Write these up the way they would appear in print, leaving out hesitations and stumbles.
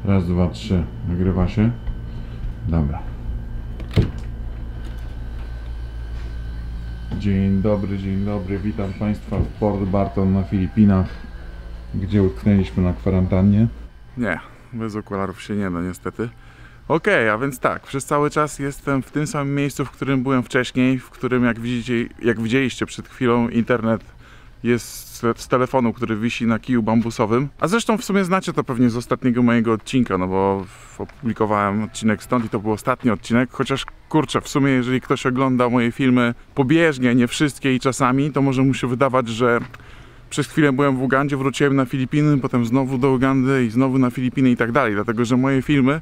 Raz, dwa, trzy. Nagrywa się? Dobra. Dzień dobry. Witam Państwa w Port Barton na Filipinach, gdzie utknęliśmy na kwarantannie. Nie, bez okularów się nie da niestety. Okej, a więc tak, przez cały czas jestem w tym samym miejscu, w którym byłem wcześniej, w którym jak widzieliście przed chwilą, internet jest z telefonu, który wisi na kiju bambusowym. A zresztą w sumie znacie to pewnie z ostatniego mojego odcinka, no bo opublikowałem odcinek stąd i to był ostatni odcinek, chociaż kurczę, w sumie jeżeli ktoś ogląda moje filmy pobieżnie, nie wszystkie i czasami, to może mu się wydawać, że przez chwilę byłem w Ugandzie, wróciłem na Filipiny, potem znowu do Ugandy i znowu na Filipiny i tak dalej, dlatego że moje filmy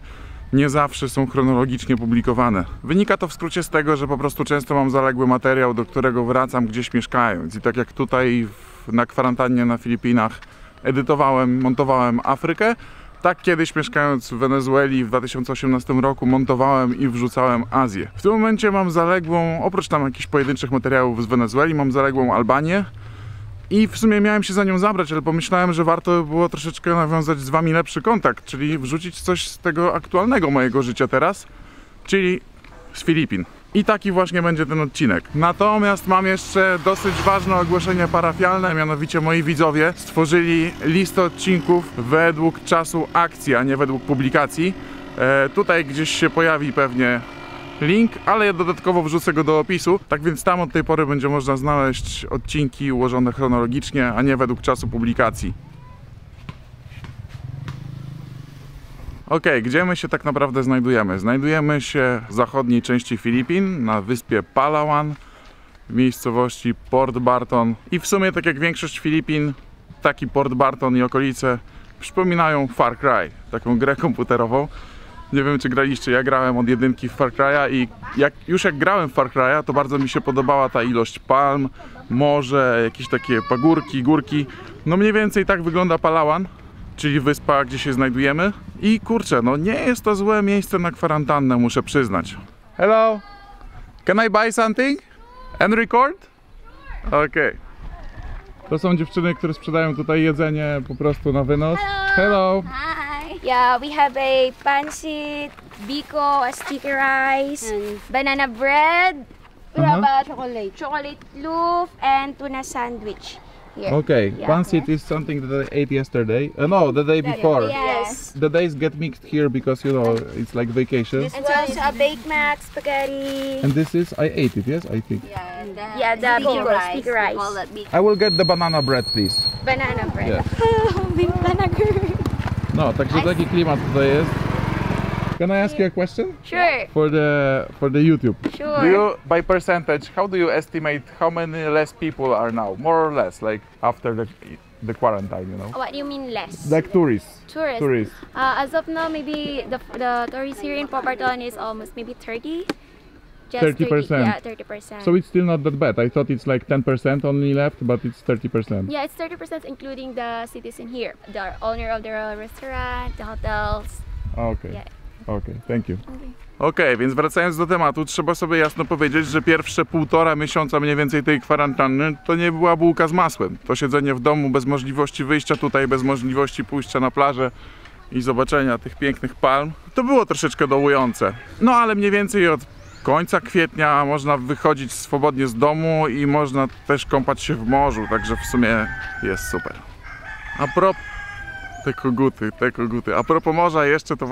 nie zawsze są chronologicznie publikowane. Wynika to w skrócie z tego, że po prostu często mam zaległy materiał, do którego wracam gdzieś mieszkając. I tak jak tutaj na kwarantannie na Filipinach edytowałem, montowałem Afrykę, tak kiedyś mieszkając w Wenezueli w 2018 roku montowałem i wrzucałem Azję. W tym momencie mam zaległą, oprócz tam jakichś pojedynczych materiałów z Wenezueli, mam zaległą Albanię. I w sumie miałem się za nią zabrać, ale pomyślałem, że warto by było troszeczkę nawiązać z Wami lepszy kontakt, czyli wrzucić coś z tego aktualnego mojego życia teraz, czyli z Filipin. I taki właśnie będzie ten odcinek. Natomiast mam jeszcze dosyć ważne ogłoszenie parafialne, mianowicie moi widzowie stworzyli listę odcinków według czasu akcji, a nie według publikacji. Tutaj gdzieś się pojawi pewnie link, ale ja dodatkowo wrzucę go do opisu, tak więc tam od tej pory będzie można znaleźć odcinki ułożone chronologicznie, a nie według czasu publikacji. Okej, gdzie my się tak naprawdę znajdujemy? Znajdujemy się w zachodniej części Filipin, na wyspie Palawan, w miejscowości Port Barton. I w sumie, tak jak większość Filipin, taki Port Barton i okolice przypominają Far Cry, taką grę komputerową. Nie wiem, czy graliście, ja grałem od jedynki w Far Cry'a i jak grałem w Far Cry'a, to bardzo mi się podobała ta ilość palm, morze, jakieś takie pagórki, górki. No mniej więcej tak wygląda Palawan, czyli wyspa, gdzie się znajdujemy. I kurczę, no nie jest to złe miejsce na kwarantannę, muszę przyznać. Hello, can I buy something and record? Okej. To są dziewczyny, które sprzedają tutaj jedzenie po prostu na wynos. Hello. Yeah, we have a pancit, biko, a sticky rice, banana bread. We have a chocolate loaf and tuna sandwich. Here. Okay, Yeah. pancit is something that I ate yesterday. No, the day before. Yes. The days get mixed here because, you know, it's like vacation. And also a Big Mac, spaghetti. And this is, I ate it, yes, I think. Yeah, the sticky rice. I will get the banana bread, please. Banana bread. Yeah. Big banana. No, także taki klimat tutaj jest. Can I ask you a question? Sure. For the YouTube. Sure. Do you, by percentage, how do you estimate how many less people are now? More or less, like after the quarantine, you know? What do you mean less? Like tourists. Tourists. As of now, maybe the tourists here in Port Barton is almost maybe 30. Just 30%. Yeah, 30%. So it's still not that bad. I thought it's like 10% only left, but it's 30%. Yeah, it's 30% including the citizen here, the owner of the restaurant, the hotels. Okay. Yeah. Okay, thank you. Okej, więc wracając do tematu, trzeba sobie jasno powiedzieć, że pierwsze półtora miesiąca mniej więcej tej kwarantanny to nie była bułka z masłem. To siedzenie w domu bez możliwości wyjścia tutaj, bez możliwości pójścia na plażę i zobaczenia tych pięknych palm, to było troszeczkę dołujące. No ale mniej więcej od końca kwietnia można wychodzić swobodnie z domu i można też kąpać się w morzu, także w sumie jest super. A propos te koguty. A propos morza jeszcze, to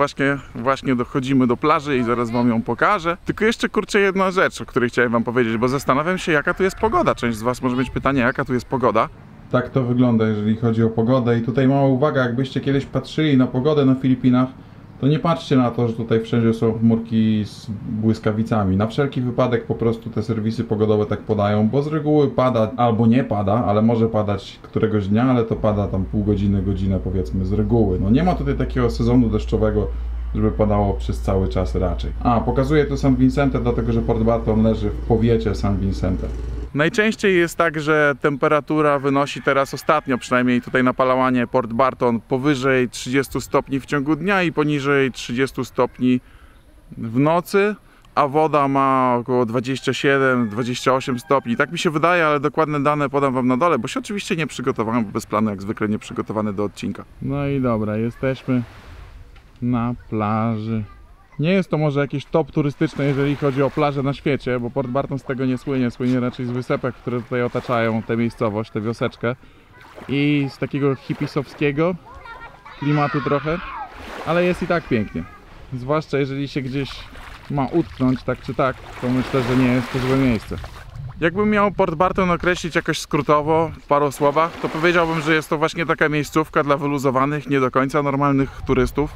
właśnie dochodzimy do plaży i zaraz wam ją pokażę. Tylko jeszcze kurczę jedna rzecz, o której chciałem wam powiedzieć, bo zastanawiam się, jaka tu jest pogoda. Część z was może mieć pytanie, jaka tu jest pogoda. Tak to wygląda, jeżeli chodzi o pogodę. I tutaj mała uwaga, jakbyście kiedyś patrzyli na pogodę na Filipinach, to nie patrzcie na to, że tutaj wszędzie są chmurki z błyskawicami. Na wszelki wypadek po prostu te serwisy pogodowe tak podają, bo z reguły pada albo nie pada, ale może padać któregoś dnia, ale to pada tam pół godziny, godzinę powiedzmy z reguły. No nie ma tutaj takiego sezonu deszczowego, żeby padało przez cały czas raczej. Pokazuję tu San Vicente, dlatego że Port Barton leży w powiecie San Vicente. Najczęściej jest tak, że temperatura wynosi teraz ostatnio, przynajmniej tutaj na Palawanie, Port Barton, powyżej 30 stopni w ciągu dnia i poniżej 30 stopni w nocy, a woda ma około 27-28 stopni. Tak mi się wydaje, ale dokładne dane podam wam na dole, bo się oczywiście nie przygotowałem, bo bez planu jak zwykle nie przygotowany do odcinka. No i dobra, jesteśmy na plaży. Nie jest to może jakieś top turystyczne, jeżeli chodzi o plaże na świecie, bo Port Barton z tego nie słynie. Słynie raczej z wysepek, które tutaj otaczają tę miejscowość, tę wioseczkę. I z takiego hipisowskiego klimatu trochę, ale jest i tak pięknie. Zwłaszcza jeżeli się gdzieś ma utknąć tak czy tak, to myślę, że nie jest to złe miejsce. Jakbym miał Port Barton określić jakoś skrótowo, w paru słowach, to powiedziałbym, że jest to właśnie taka miejscówka dla wyluzowanych, nie do końca normalnych turystów,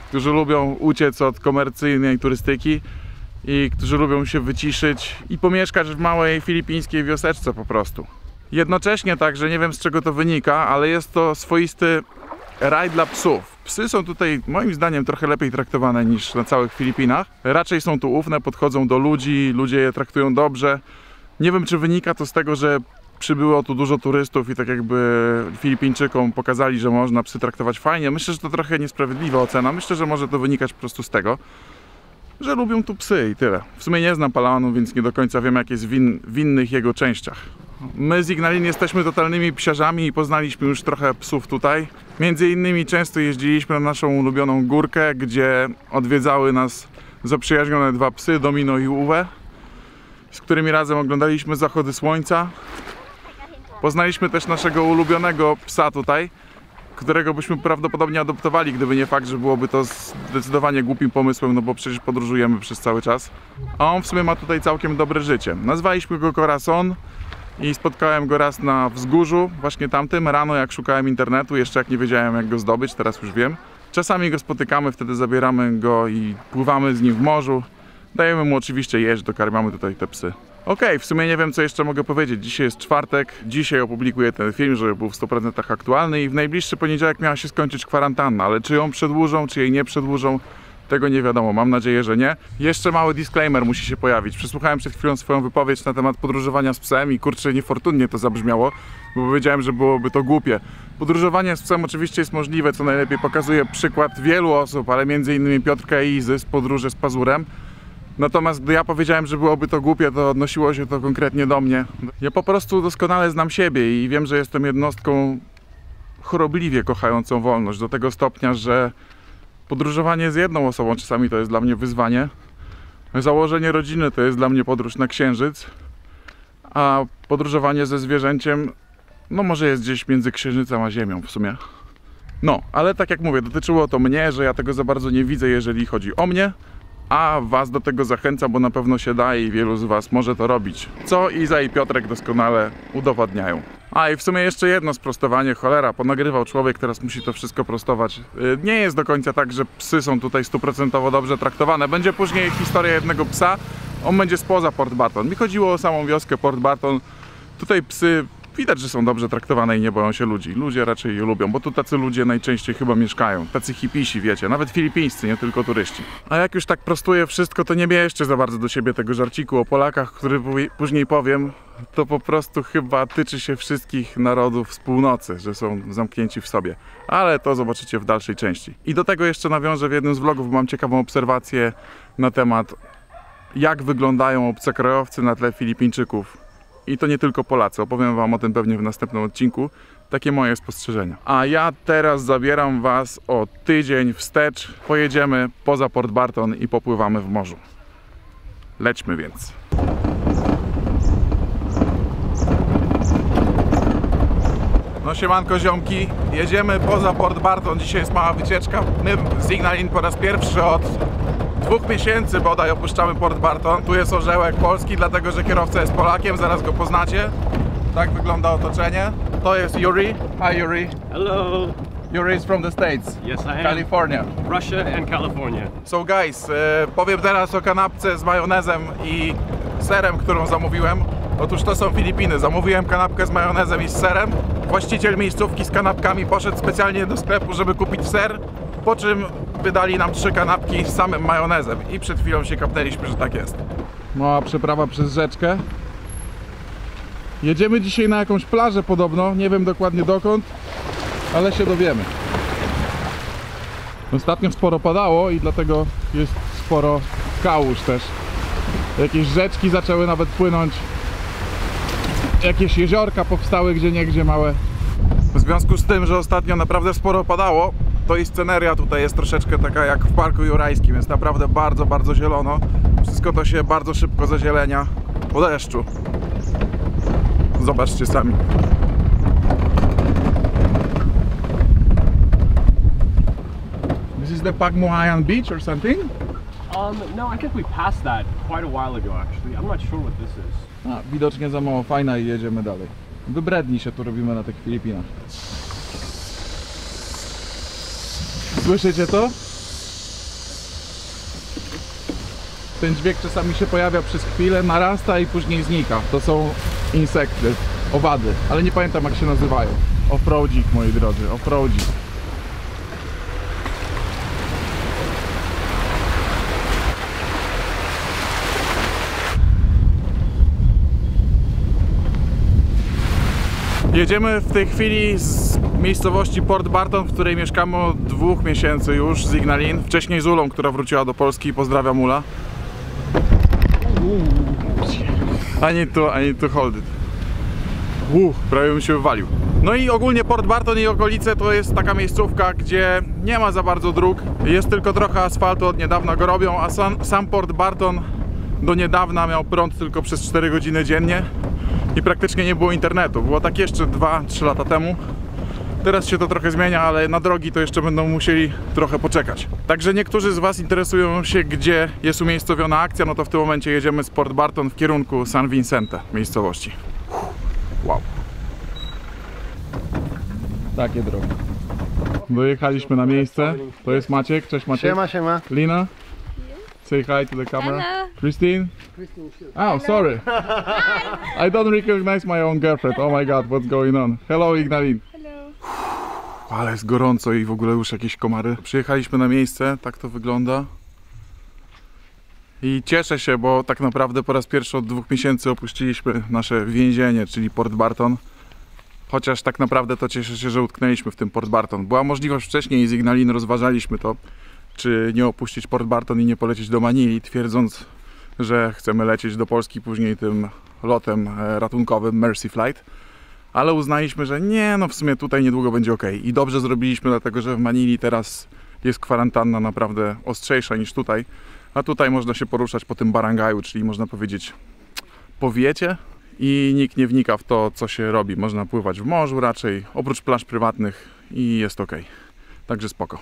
którzy lubią uciec od komercyjnej turystyki i którzy lubią się wyciszyć i pomieszkać w małej filipińskiej wioseczce po prostu. Jednocześnie także, nie wiem z czego to wynika, ale jest to swoisty raj dla psów. Psy są tutaj moim zdaniem trochę lepiej traktowane niż na całych Filipinach. Raczej są tu ufne, podchodzą do ludzi, ludzie je traktują dobrze. Nie wiem, czy wynika to z tego, że przybyło tu dużo turystów i tak jakby Filipińczykom pokazali, że można psy traktować fajnie. Myślę, że to trochę niesprawiedliwa ocena. Myślę, że może to wynikać po prostu z tego, że lubią tu psy i tyle. W sumie nie znam Palaonu, więc nie do końca wiem, jak jest w innych jego częściach. My z Ignaliny jesteśmy totalnymi psiarzami i poznaliśmy już trochę psów tutaj. Między innymi często jeździliśmy na naszą ulubioną górkę, gdzie odwiedzały nas zaprzyjaźnione dwa psy, Domino i Uwe, z którymi razem oglądaliśmy zachody słońca. Poznaliśmy też naszego ulubionego psa tutaj, którego byśmy prawdopodobnie adoptowali, gdyby nie fakt, że byłoby to zdecydowanie głupim pomysłem, no bo przecież podróżujemy przez cały czas. A on w sumie ma tutaj całkiem dobre życie. Nazwaliśmy go Corazon i spotkałem go raz na wzgórzu, właśnie tamtym, rano jak szukałem internetu, jeszcze jak nie wiedziałem jak go zdobyć, teraz już wiem. Czasami go spotykamy, wtedy zabieramy go i pływamy z nim w morzu. Dajemy mu oczywiście jeść, dokarmiamy tutaj te psy. Okej, w sumie nie wiem co jeszcze mogę powiedzieć. Dzisiaj jest czwartek, dzisiaj opublikuję ten film, żeby był w 100% aktualny i w najbliższy poniedziałek miała się skończyć kwarantanna, ale czy ją przedłużą, czy jej nie przedłużą, tego nie wiadomo, mam nadzieję, że nie. Jeszcze mały disclaimer musi się pojawić. Przesłuchałem przed chwilą swoją wypowiedź na temat podróżowania z psem i kurczę, niefortunnie to zabrzmiało, bo powiedziałem, że byłoby to głupie. Podróżowanie z psem oczywiście jest możliwe, co najlepiej pokazuje przykład wielu osób, ale między innymi Piotrka i Izy z podróży z Pazurem. Natomiast gdy ja powiedziałem, że byłoby to głupie, to odnosiło się to konkretnie do mnie. Ja po prostu doskonale znam siebie i wiem, że jestem jednostką chorobliwie kochającą wolność, do tego stopnia, że podróżowanie z jedną osobą czasami to jest dla mnie wyzwanie. Założenie rodziny to jest dla mnie podróż na Księżyc, a podróżowanie ze zwierzęciem, no może jest gdzieś między Księżycem a Ziemią w sumie. No, ale tak jak mówię, dotyczyło to mnie, że ja tego za bardzo nie widzę, jeżeli chodzi o mnie, a was do tego zachęcam, bo na pewno się da i wielu z was może to robić. Co Iza i Piotrek doskonale udowadniają. A i w sumie jeszcze jedno sprostowanie, cholera, ponagrywał człowiek, teraz musi to wszystko prostować. Nie jest do końca tak, że psy są tutaj 100% dobrze traktowane. Będzie później historia jednego psa, on będzie spoza Port Barton. Mi chodziło o samą wioskę Port Barton. Tutaj psy widać, że są dobrze traktowane i nie boją się ludzi. Ludzie raczej je lubią, bo tu tacy ludzie najczęściej chyba mieszkają. Tacy hipisi, wiecie, nawet filipińscy, nie tylko turyści. A jak już tak prostuję wszystko, to nie bierzcie za bardzo do siebie tego żarciku o Polakach, który później powiem. To po prostu chyba tyczy się wszystkich narodów z północy, że są zamknięci w sobie. Ale to zobaczycie w dalszej części. I do tego jeszcze nawiążę w jednym z vlogów, bo mam ciekawą obserwację na temat, jak wyglądają obcokrajowcy na tle Filipińczyków. I to nie tylko Polacy, opowiem wam o tym pewnie w następnym odcinku. Takie moje spostrzeżenia. A ja teraz zabieram was o tydzień wstecz. Pojedziemy poza Port Barton i popływamy w morzu. Lećmy więc. No siemanko ziomki, jedziemy poza Port Barton. Dzisiaj jest mała wycieczka. My z Ignaliny po raz pierwszy od 2 miesięcy bodaj opuszczamy Port Barton. Tu jest orzełek polski, dlatego że kierowca jest Polakiem, zaraz go poznacie. Tak wygląda otoczenie. To jest Yuri. Hi Yuri. Hello. Yuri is from the States. Yes, I am. California. Russia and California. So guys, powiem teraz o kanapce z majonezem i serem, którą zamówiłem. Otóż to są Filipiny. Zamówiłem kanapkę z majonezem i z serem. Właściciel miejscówki z kanapkami poszedł specjalnie do sklepu, żeby kupić ser, po czym wydali nam 3 kanapki z samym majonezem i przed chwilą się kapnęliśmy, że tak jest. Mała przeprawa przez rzeczkę. Jedziemy dzisiaj na jakąś plażę podobno, nie wiem dokładnie dokąd, ale się dowiemy. Ostatnio sporo padało i dlatego jest sporo kałuż też. Jakieś rzeczki zaczęły nawet płynąć. Jakieś jeziorka powstały gdzieniegdzie małe. W związku z tym, że ostatnio naprawdę sporo padało, to i sceneria tutaj jest troszeczkę taka jak w Parku Jurajskim. Jest naprawdę bardzo, bardzo zielono. Wszystko to się bardzo szybko zazielenia po deszczu. Zobaczcie sami. This is the Pagmuayan Beach or something? No, I think we passed that quite a while ago, actually. I'm not sure what this is. A, widocznie za mało fajna i jedziemy dalej. Wybredni się tu robimy na tych Filipinach. Słyszycie to? Ten dźwięk czasami się pojawia przez chwilę, narasta i później znika. To są insekty, owady, ale nie pamiętam jak się nazywają. Offroadzik, moi drodzy, offroadzik. Jedziemy w tej chwili z miejscowości Port Barton, w której mieszkamy od 2 miesięcy już, z Ignalin. Wcześniej z Ulą, która wróciła do Polski. Pozdrawiam, Ula. I need to hold it. Prawie bym się wywalił. No i ogólnie Port Barton i okolice to jest taka miejscówka, gdzie nie ma za bardzo dróg. Jest tylko trochę asfaltu, od niedawna go robią, a sam Port Barton do niedawna miał prąd tylko przez 4 godziny dziennie. I praktycznie nie było internetu. Było tak jeszcze 2-3 lata temu. Teraz się to trochę zmienia, ale na drogi to jeszcze będą musieli trochę poczekać. Także niektórzy z Was interesują się, gdzie jest umiejscowiona akcja, no to w tym momencie jedziemy z Port Barton w kierunku San Vicente, miejscowości. Wow. Takie drogi. Dojechaliśmy na miejsce. To jest Maciek. Cześć Maciek. Siema, siema. Lina. Say hi to the camera. Hello. Christine. Oh, sorry. I don't recognize my own girlfriend. Oh my god, what's going on? Hello, Ignalin. Hello. Ale jest gorąco i w ogóle już jakieś komary. Przyjechaliśmy na miejsce, tak to wygląda. I cieszę się, bo tak naprawdę po raz pierwszy od 2 miesięcy opuściliśmy nasze więzienie, czyli Port Barton. Chociaż tak naprawdę to cieszę się, że utknęliśmy w tym Port Barton. Była możliwość wcześniej, z Ignalin rozważaliśmy to, czy nie opuścić Port Barton i nie polecieć do Manili, twierdząc, że chcemy lecieć do Polski później tym lotem ratunkowym Mercy Flight. Ale uznaliśmy, że nie, no w sumie tutaj niedługo będzie ok. I dobrze zrobiliśmy, dlatego że w Manili teraz jest kwarantanna naprawdę ostrzejsza niż tutaj. A tutaj można się poruszać po tym barangaju, czyli można powiedzieć powiecie. I nikt nie wnika w to, co się robi. Można pływać w morzu raczej, oprócz plaż prywatnych i jest ok. Także spoko.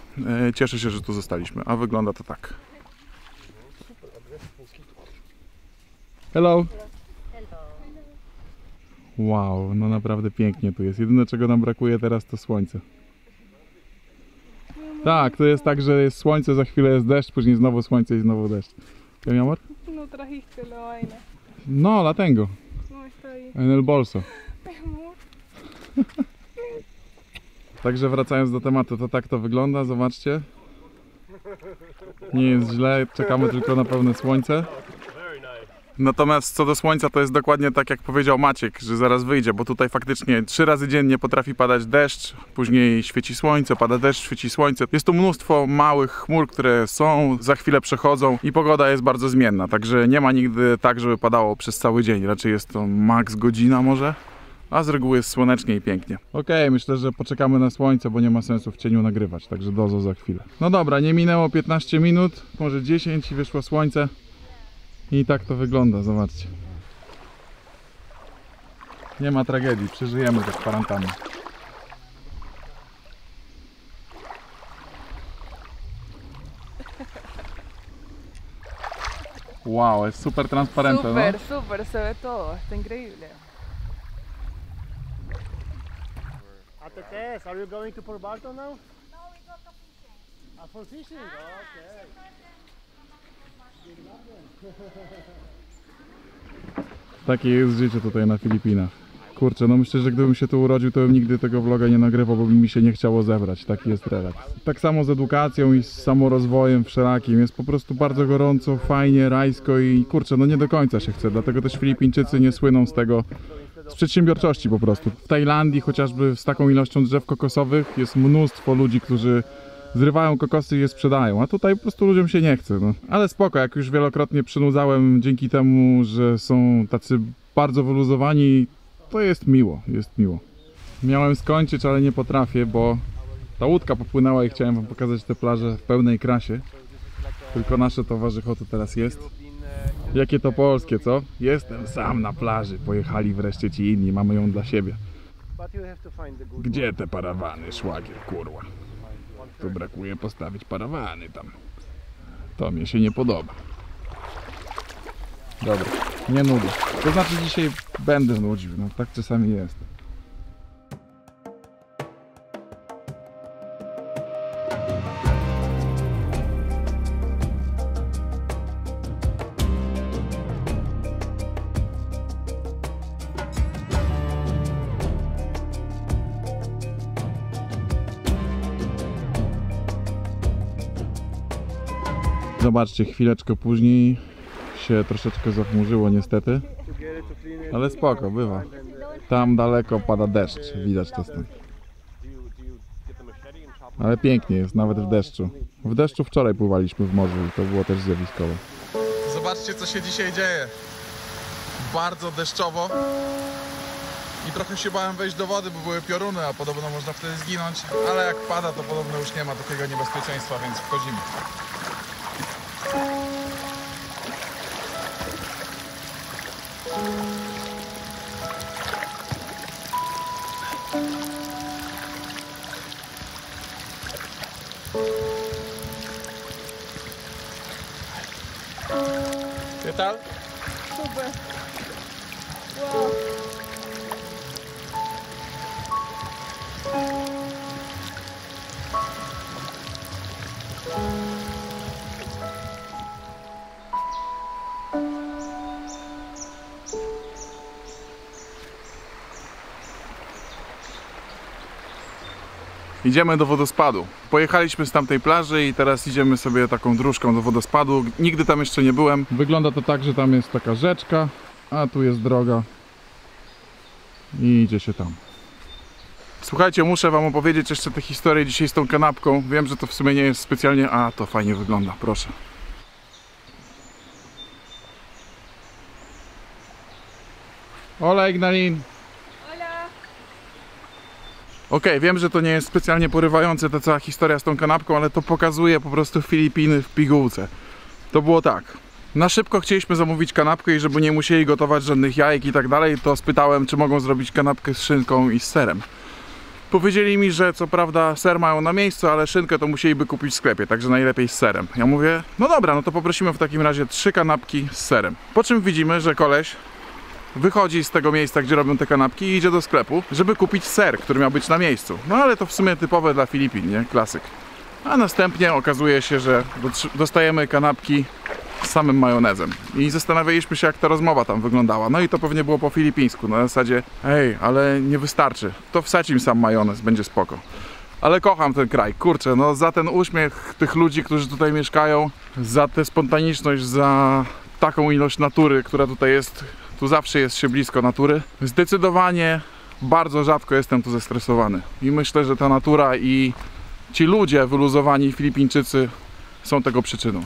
Cieszę się, że tu zostaliśmy, a wygląda to tak. Hello! Wow, no naprawdę pięknie tu jest. Jedyne czego nam brakuje teraz to słońce. Tak, to jest tak, że jest słońce, za chwilę jest deszcz, później znowu słońce i znowu deszcz. ¿Qué, mi amor? No trajiste la vaina. No, la tengo. No está ahí. En el bolso. Mi amor. Także wracając do tematu, to tak to wygląda, zobaczcie. Nie jest źle, czekamy tylko na pełne słońce. Natomiast co do słońca, to jest dokładnie tak jak powiedział Maciek, że zaraz wyjdzie, bo tutaj faktycznie 3 razy dziennie potrafi padać deszcz, później świeci słońce, pada deszcz, świeci słońce. Jest tu mnóstwo małych chmur, które są, za chwilę przechodzą i pogoda jest bardzo zmienna, także nie ma nigdy tak, żeby padało przez cały dzień, raczej jest to maks godzina może. A z reguły jest słonecznie i pięknie. Okej, myślę, że poczekamy na słońce, bo nie ma sensu w cieniu nagrywać, także dozo za chwilę. No dobra, nie minęło 15 minut, może 10 i wyszło słońce. I tak to wygląda, zobaczcie. Nie ma tragedii, przeżyjemy tę kwarantannę. Wow, jest super transparentne, Súper, no? súper, se ve todo, está increíble. Atetes, are you going to Port Barton now? No, we go to fishing. For fishing? Okay. Takie jest życie tutaj na Filipinach. Kurczę, no myślę, że gdybym się tu urodził, to bym nigdy tego vloga nie nagrywał, bo by mi się nie chciało zebrać. Taki jest relaks. Tak samo z edukacją i z samorozwojem wszelakim. Jest po prostu bardzo gorąco, fajnie, rajsko i kurczę, no nie do końca się chce. Dlatego też Filipińczycy nie słyną z tego, z przedsiębiorczości po prostu. W Tajlandii chociażby z taką ilością drzew kokosowych jest mnóstwo ludzi, którzy zrywają kokosy i je sprzedają, a tutaj po prostu ludziom się nie chce. No. Ale spoko, jak już wielokrotnie przynudzałem dzięki temu, że są tacy bardzo wyluzowani, to jest miło, jest miło. Miałem skończyć, ale nie potrafię, bo Ta łódka popłynęła i chciałem wam pokazać te plaże w pełnej krasie. Tylko nasze towarzycho tu teraz jest. Jakie to polskie, co? Jestem sam na plaży. Pojechali wreszcie ci inni, mamy ją dla siebie. Gdzie te parawany, szwagier, kurwa? Tu brakuje postawić parawany tam. To mi się nie podoba. Dobra, nie nudzę. To znaczy dzisiaj będę nudził, no tak czasami jest. Zobaczcie, chwileczkę później się troszeczkę zachmurzyło niestety, ale spoko, bywa. Tam daleko pada deszcz, widać to stąd. Ale pięknie jest, nawet w deszczu. W deszczu wczoraj pływaliśmy w morzu i to było też zjawiskowe. Zobaczcie, co się dzisiaj dzieje. Bardzo deszczowo. I trochę się bałem wejść do wody, bo były pioruny, a podobno można wtedy zginąć. Ale jak pada, to podobno już nie ma takiego niebezpieczeństwa, więc wchodzimy. ¿Qué tal? Super. Wow. Idziemy do wodospadu. Pojechaliśmy z tamtej plaży i teraz idziemy sobie taką dróżką do wodospadu. Nigdy tam jeszcze nie byłem. Wygląda to tak, że tam jest taka rzeczka, a tu jest droga i idzie się tam. Słuchajcie, muszę wam opowiedzieć jeszcze tę historię dzisiaj z tą kanapką. Wiem, że to w sumie nie jest specjalnie... A, to fajnie wygląda, proszę. Hola, Ignalin! Okej, wiem, że to nie jest specjalnie porywające ta cała historia z tą kanapką, ale to pokazuje po prostu Filipiny w pigułce. To było tak. Na szybko chcieliśmy zamówić kanapkę i żeby nie musieli gotować żadnych jajek i tak dalej, to spytałem, czy mogą zrobić kanapkę z szynką i z serem. Powiedzieli mi, że co prawda ser mają na miejscu, ale szynkę to musieliby kupić w sklepie, także najlepiej z serem. Ja mówię, no dobra, no to poprosimy w takim razie 3 kanapki z serem. Po czym widzimy, że koleś wychodzi z tego miejsca, gdzie robią te kanapki i idzie do sklepu, żeby kupić ser, który miał być na miejscu. No ale to w sumie typowe dla Filipin, nie? Klasyk. A następnie okazuje się, że dostajemy kanapki z samym majonezem. I zastanawialiśmy się, jak ta rozmowa tam wyglądała. No i to pewnie było po filipińsku, na zasadzie ej, ale nie wystarczy, to wsadź im sam majonez, będzie spoko. Ale kocham ten kraj, kurczę, no za ten uśmiech tych ludzi, którzy tutaj mieszkają, za tę spontaniczność, za taką ilość natury, która tutaj jest. Tu zawsze jest się blisko natury. Zdecydowanie bardzo rzadko jestem tu zestresowany. I myślę, że ta natura i ci ludzie wyluzowani Filipińczycy są tego przyczyną.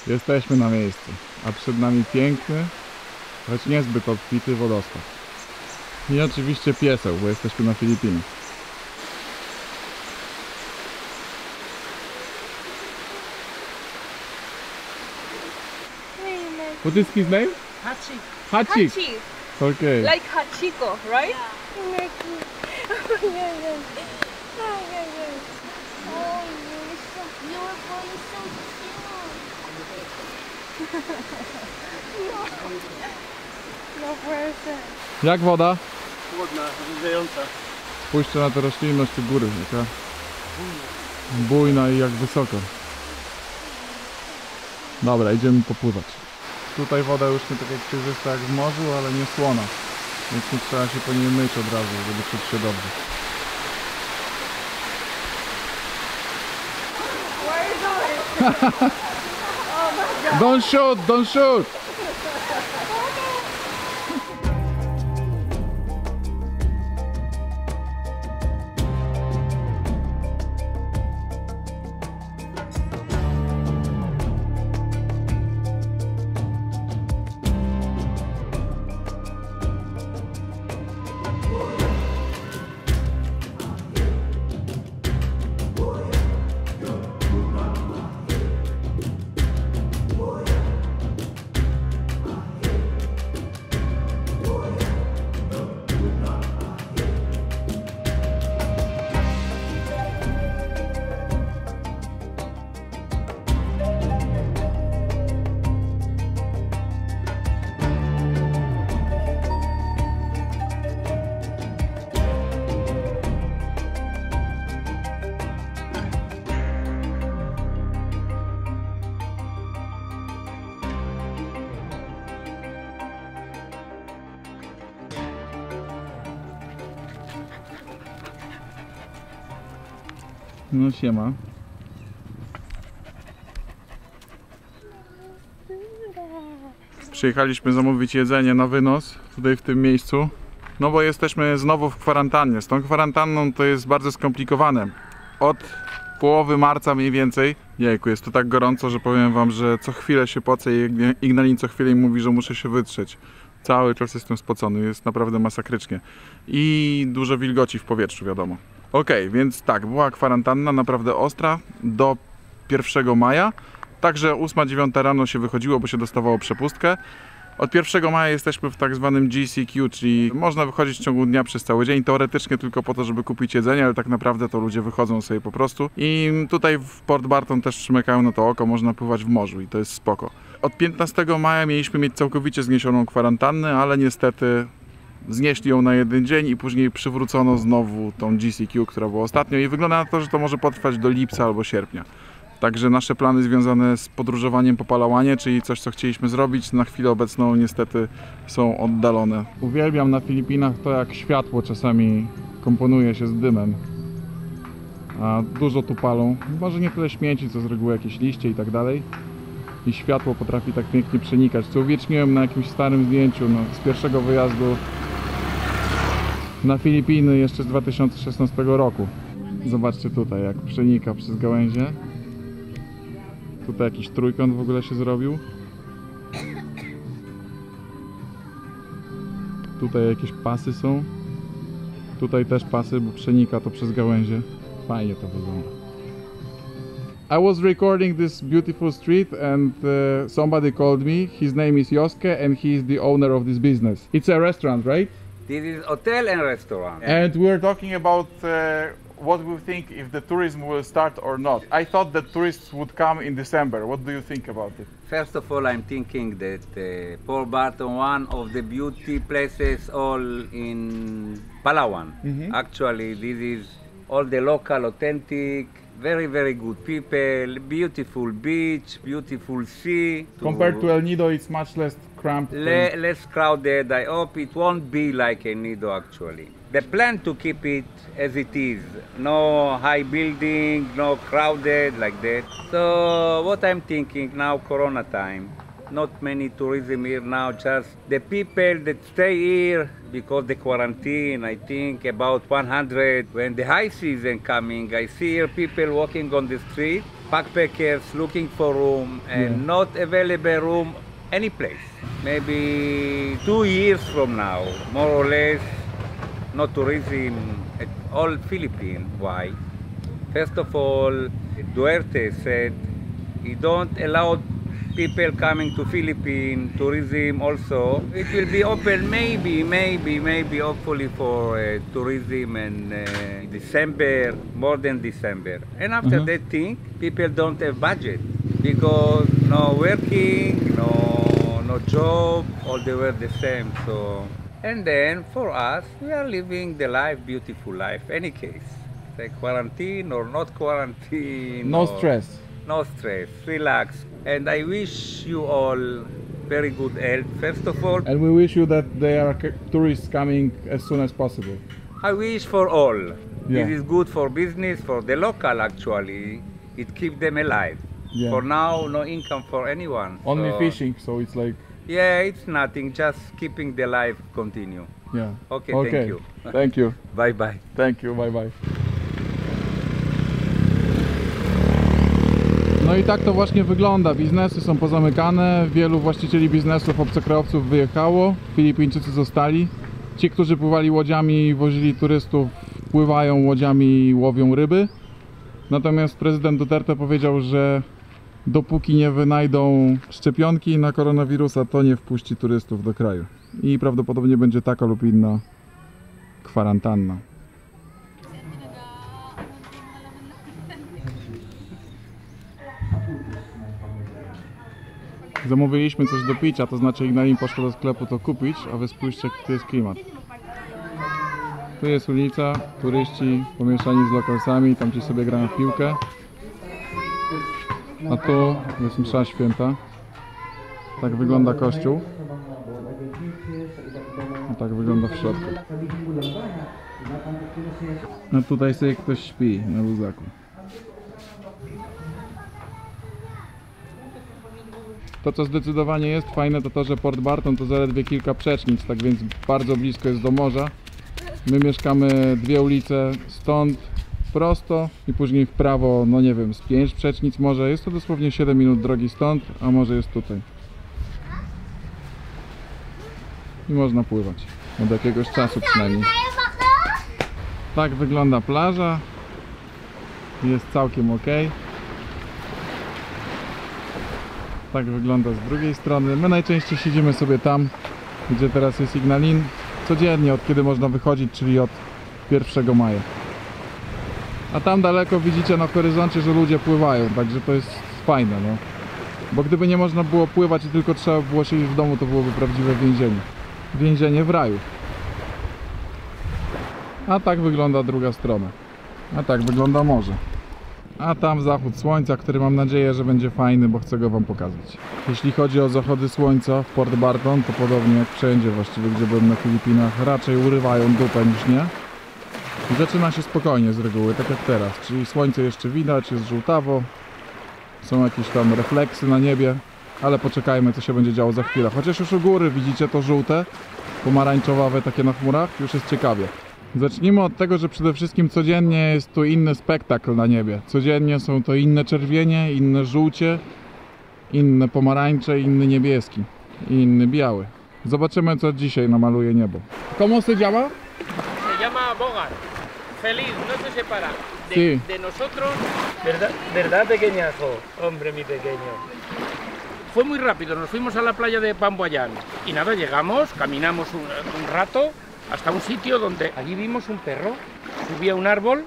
Jesteśmy na miejscu, a przed nami piękny, choć niezbyt obfity wodospad. I oczywiście pieseł, bo jesteśmy na Filipinach. What is his name? Hachi. Hachik. Hachi. Okay. Like Hachiko, right? Jak woda? Chłodna, orzeźwiająca. Spójrzcie na tę roślinność u góry, jaka bujna i jak wysoko. Dobra, idziemy popływać. Tutaj woda już nie tak jak przejrzysta jak w morzu, ale nie słona. Więc nie trzeba się po niej myć od razu, żeby czuć się dobrze. Don't shoot, don't shoot! No siema. Przyjechaliśmy zamówić jedzenie na wynos tutaj w tym miejscu. No bo jesteśmy znowu w kwarantannie. Z tą kwarantanną to jest bardzo skomplikowane. Od połowy marca mniej więcej. Jejku, jest to tak gorąco, że powiem wam, że co chwilę się pocę i Ignalin co chwilę mi mówi, że muszę się wytrzeć. Cały czas jestem spocony, jest naprawdę masakrycznie. I dużo wilgoci w powietrzu, wiadomo. Okej, więc tak, była kwarantanna naprawdę ostra do 1 maja. Także 8-9 rano się wychodziło, bo się dostawało przepustkę. Od 1 maja jesteśmy w tak zwanym GCQ, czyli można wychodzić w ciągu dnia przez cały dzień, teoretycznie tylko po to, żeby kupić jedzenie, ale tak naprawdę to ludzie wychodzą sobie po prostu. I tutaj w Port Barton też przymykają na to oko, można pływać w morzu i to jest spoko. Od 15 maja mieliśmy mieć całkowicie zniesioną kwarantannę, ale niestety znieśli ją na jeden dzień i później przywrócono znowu tą GCQ, która była ostatnio i wygląda na to, że to może potrwać do lipca albo sierpnia. Także nasze plany związane z podróżowaniem po Palauanie, czyli coś, co chcieliśmy zrobić, na chwilę obecną niestety są oddalone. Uwielbiam na Filipinach to, jak światło czasami komponuje się z dymem. A dużo tu palą, może nie tyle śmieci, co z reguły jakieś liście i tak dalej. I światło potrafi tak pięknie przenikać, co uwieczniłem na jakimś starym zdjęciu z pierwszego wyjazdu na Filipiny jeszcze z 2016 roku. Zobaczcie tutaj, jak przenika przez gałęzie. Tutaj jakiś trójkąt w ogóle się zrobił. Tutaj jakieś pasy są. Tutaj też pasy, bo przenika to przez gałęzie. Fajnie to wygląda. I was recording this beautiful street and somebody called me. His name is Joske and he is the owner of this business. It's a restaurant, right? This is hotel and restaurant. And we are talking about what we think if the tourism will start or not. I thought that tourists would come in December. What do you think about it? First of all, I'm thinking that Port Barton, one of the beauty places all in Palawan. Actually, this is all the local, authentic, very, very good people, beautiful beach, beautiful sea. Compared to El Nido, it's much less cramped. Less crowded. I hope it won't be like El Nido actually. The plan to keep it as it is. No high building, no crowded like that. So what I'm thinking now, Corona time, not many tourism here now, just the people that stay here because the quarantine, I think about 100. When the high season coming, I see here people walking on the street, backpackers looking for room and not available room any place. Maybe 2 years from now, more or less, no tourism at all Philippines. Why? First of all, Duterte said he don't allow people coming to Philippines, tourism also. It will be open maybe, hopefully for tourism in December, more than December. And after that thing, people don't have budget because no working, no job, all they were the same. So, and then for us, we are living the life, beautiful life, any case. Like quarantine or not quarantine. No stress. No stress, relax. And I wish you all very good health, first of all. And we wish you that there are tourists coming as soon as possible. I wish for all. Yeah. This is good for business, for the local actually. It keeps them alive. Yeah. For now, no income for anyone. Only so, fishing, so it's like... Yeah, it's nothing, just keeping the life continue. Yeah. Okay, thank you. Thank you. Bye bye. Thank you, bye bye. No i tak to właśnie wygląda. Biznesy są pozamykane, wielu właścicieli biznesów obcokrajowców wyjechało, Filipińczycy zostali. Ci, którzy pływali łodziami i wozili turystów, pływają łodziami i łowią ryby. Natomiast prezydent Duterte powiedział, że dopóki nie wynajdą szczepionki na koronawirusa, to nie wpuści turystów do kraju. I prawdopodobnie będzie taka lub inna kwarantanna. Zamówiliśmy coś do picia, to znaczy Ignalin poszło do sklepu to kupić, a wy spójrzcie, jaki to jest klimat. Tu jest ulica, turyści pomieszani z lokalsami, tam ci sobie grają w piłkę. A tu jest msza święta. Tak wygląda kościół. A tak wygląda w środku. A tutaj sobie ktoś śpi na luzaku. To, co zdecydowanie jest fajne, to to, że Port Barton to zaledwie kilka przecznic, tak więc bardzo blisko jest do morza. My mieszkamy 2 ulice stąd prosto i później w prawo, no nie wiem, z 5 przecznic może. Jest to dosłownie 7 minut drogi stąd, a może jest tutaj. I można pływać. Od jakiegoś czasu przynajmniej. Tak wygląda plaża. Jest całkiem ok. Tak wygląda z drugiej strony. My najczęściej siedzimy sobie tam, gdzie teraz jest Ignalin. Codziennie, od kiedy można wychodzić, czyli od 1 maja. A tam daleko widzicie na horyzoncie, że ludzie pływają, także to jest fajne, no. Bo gdyby nie można było pływać i tylko trzeba było siedzieć w domu, to byłoby prawdziwe więzienie. Więzienie w raju. A tak wygląda druga strona. A tak wygląda morze. A tam zachód słońca, który mam nadzieję, że będzie fajny, bo chcę go wam pokazać. Jeśli chodzi o zachody słońca w Port Barton, to podobnie jak wszędzie właściwie, gdzie byłem na Filipinach, raczej urywają dupę niż nie. I zaczyna się spokojnie z reguły, tak jak teraz, czyli słońce jeszcze widać, jest żółtawo, są jakieś tam refleksy na niebie, ale poczekajmy, co się będzie działo za chwilę. Chociaż już u góry widzicie to żółte, pomarańczowawe takie na chmurach, już jest ciekawie. Zacznijmy od tego, że przede wszystkim codziennie jest tu inny spektakl na niebie. Codziennie są to inne czerwienie, inne żółcie, inne pomarańcze, inny niebieski i inny biały. Zobaczymy, co dzisiaj namaluje niebo. ¿Cómo se llama? Se llama Bogar. Feliz, no se separa Sí. de nosotros. ¿Verdad, pequeñazo? Hombre, mi pequeño. Fue muy rápido, nos fuimos a la playa de Pamboyán y nada, llegamos, caminamos un rato hasta un sitio donde allí vimos un perro, subía un árbol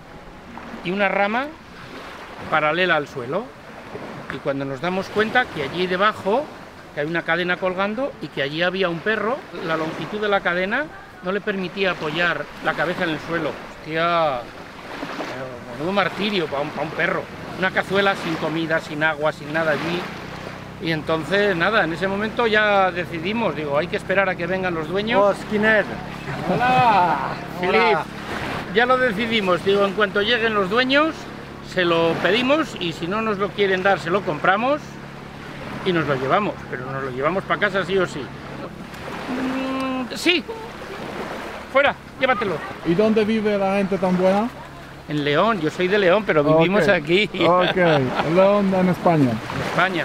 y una rama paralela al suelo. Y cuando nos damos cuenta que allí debajo, que hay una cadena colgando y que allí había un perro, la longitud de la cadena no le permitía apoyar la cabeza en el suelo. Hostia, menudo martirio para un perro. Una cazuela sin comida, sin agua, sin nada allí. Y entonces, nada, en ese momento ya decidimos, digo, hay que esperar a que vengan los dueños. Oh, skinhead. ¡Hola! Filip, ya lo decidimos, digo, en cuanto lleguen los dueños, se lo pedimos y si no nos lo quieren dar, se lo compramos y nos lo llevamos, pero nos lo llevamos para casa sí o sí. Sí, fuera, llévatelo. ¿Y dónde vive la gente tan buena? En León, yo soy de León, pero vivimos Ok. aquí, Ok, León en España. en España.